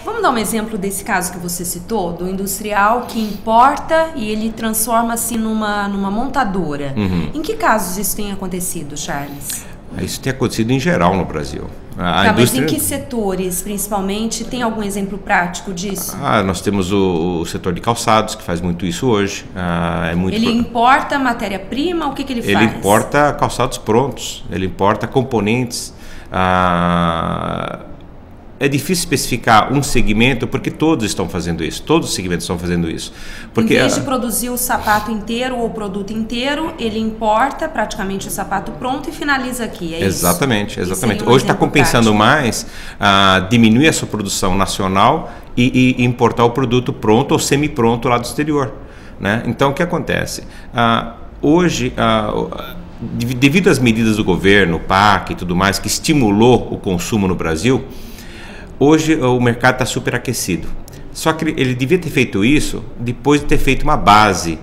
Vamos dar um exemplo desse caso que você citou, do industrial que importa e ele transforma-se numa montadora. Em que casos isso tem acontecido, Charles? Isso tem acontecido em geral no Brasil. Mas em que setores, principalmente? Tem algum exemplo prático disso? Nós temos o setor de calçados, que faz muito isso hoje. Ele importa matéria-prima? O que ele faz? Ele importa calçados prontos, ele importa componentes. É difícil especificar um segmento, porque todos estão fazendo isso, todos os segmentos estão fazendo isso. Porque, em vez de produzir o sapato inteiro ou o produto inteiro, ele importa praticamente o sapato pronto e finaliza aqui, é exatamente, isso? Exatamente. Hoje está compensando mais diminuir a sua produção nacional e importar o produto pronto ou semi-pronto lá do exterior, né? Então, o que acontece? Hoje, devido às medidas do governo, o PAC e tudo mais, que estimulou o consumo no Brasil, hoje o mercado está superaquecido. Só que ele devia ter feito isso depois de ter feito uma base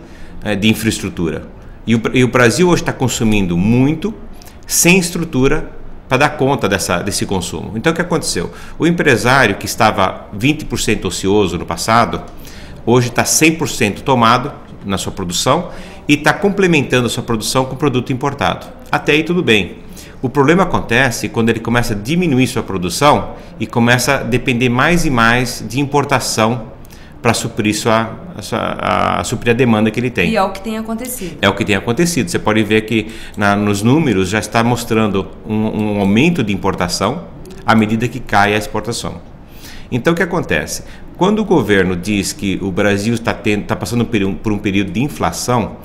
de infraestrutura. E o Brasil hoje está consumindo muito sem estrutura para dar conta desse consumo. Então o que aconteceu? O empresário que estava 20% ocioso no passado, hoje está 100% tomado na sua produção e está complementando a sua produção com produto importado. Até aí tudo bem. O problema acontece quando ele começa a diminuir sua produção e começa a depender mais e mais de importação para suprir suprir a demanda que ele tem. E é o que tem acontecido. É o que tem acontecido. Você pode ver que nos números já está mostrando um aumento de importação à medida que cai a exportação. Então o que acontece? Quando o governo diz que o Brasil está passando por um período de inflação,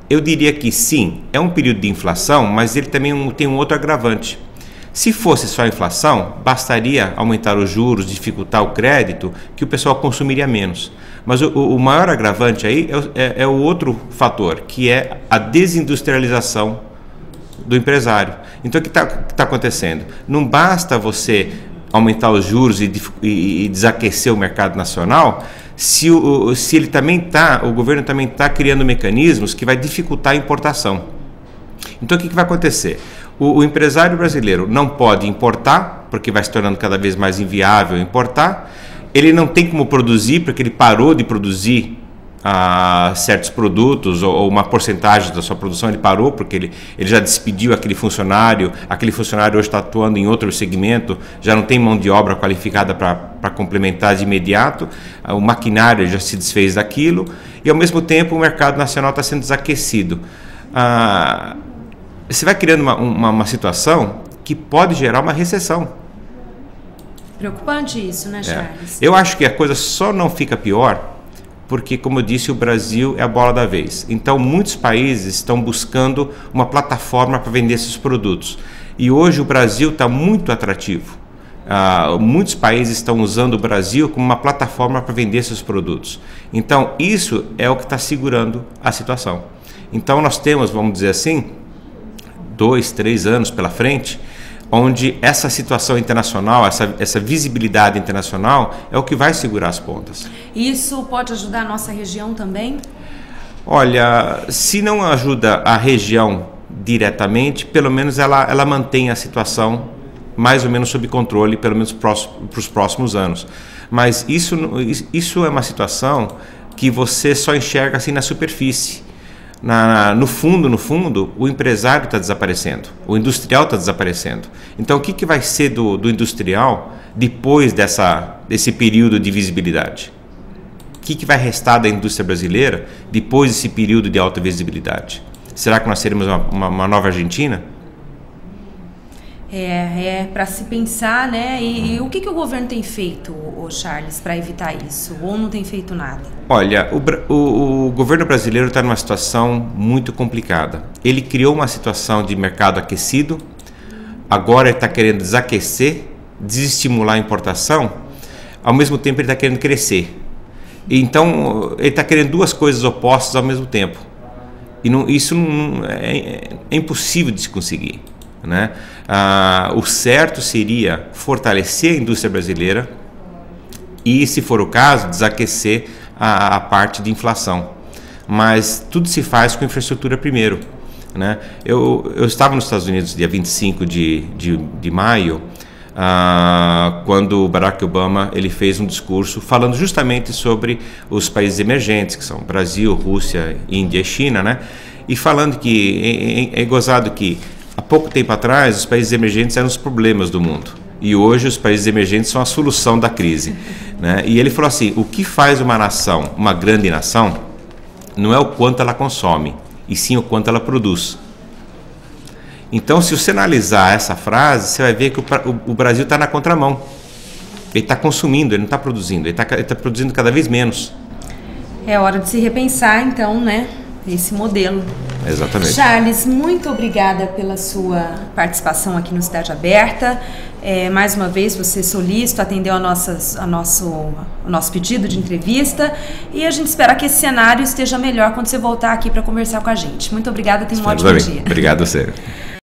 eu diria que sim, é um período de inflação, mas ele também tem um outro agravante. Se fosse só inflação, bastaria aumentar os juros, dificultar o crédito, que o pessoal consumiria menos. Mas o maior agravante aí é o outro fator, que é a desindustrialização do empresário. Então o que está acontecendo? Não basta você aumentar os juros e desaquecer o mercado nacional, se ele também o governo também está criando mecanismos que vai dificultar a importação. Então o que vai acontecer? O empresário brasileiro não pode importar, porque vai se tornando cada vez mais inviável importar. Ele não tem como produzir, porque ele parou de produzir certos produtos ou uma porcentagem da sua produção, ele parou porque ele já despediu aquele funcionário hoje está atuando em outro segmento, já não tem mão de obra qualificada para complementar de imediato, o maquinário já se desfez daquilo e ao mesmo tempo o mercado nacional está sendo desaquecido. Você vai criando uma situação que pode gerar uma recessão. Preocupante isso, né, Charles? Eu acho que a coisa só não fica pior porque, como eu disse, o Brasil é a bola da vez. Então, muitos países estão buscando uma plataforma para vender esses produtos. E hoje o Brasil está muito atrativo. Muitos países estão usando o Brasil como uma plataforma para vender esses produtos. Então, isso é o que está segurando a situação. Então, nós temos, vamos dizer assim, 2, 3 anos pela frente, onde essa situação internacional, essa visibilidade internacional é o que vai segurar as pontas. Isso pode ajudar a nossa região também? Olha, se não ajuda a região diretamente, pelo menos ela mantém a situação mais ou menos sob controle, pelo menos para os próximos anos. Mas isso é uma situação que você só enxerga assim na superfície. No fundo, o empresário está desaparecendo, o industrial está desaparecendo. Então, o que vai ser do industrial depois desse período de visibilidade? O que vai restar da indústria brasileira depois desse período de alta visibilidade? Será que nós seremos uma nova Argentina? Para se pensar, né? E o que o governo tem feito, Charles, para evitar isso? Ou não tem feito nada? Olha, o governo brasileiro está numa situação muito complicada. Ele criou uma situação de mercado aquecido, agora ele está querendo desaquecer, desestimular a importação, ao mesmo tempo ele está querendo crescer. Então, ele está querendo duas coisas opostas ao mesmo tempo. E isso é impossível de se conseguir, né? O certo seria fortalecer a indústria brasileira e, se for o caso, desaquecer a parte de inflação. Mas tudo se faz com infraestrutura primeiro, né? Eu estava nos Estados Unidos dia 25 de maio, quando o Barack Obama ele fez um discurso falando justamente sobre os países emergentes, que são Brasil, Rússia, Índia e China, né? E falando que é gozado que há pouco tempo atrás os países emergentes eram os problemas do mundo e hoje os países emergentes são a solução da crise, né? E ele falou assim, o que faz uma nação, uma grande nação, não é o quanto ela consome, e sim o quanto ela produz. Então, se você analisar essa frase, você vai ver que o Brasil está na contramão. Ele está consumindo, ele não está produzindo, ele está produzindo cada vez menos. É hora de se repensar, então, né, esse modelo. Exatamente. Charles, muito obrigada pela sua participação aqui no Cidade Aberta. Mais uma vez, você solícito, atendeu ao nosso pedido de entrevista e a gente espera que esse cenário esteja melhor quando você voltar aqui para conversar com a gente. Muito obrigada, tenha um ótimo dia. Obrigado a você.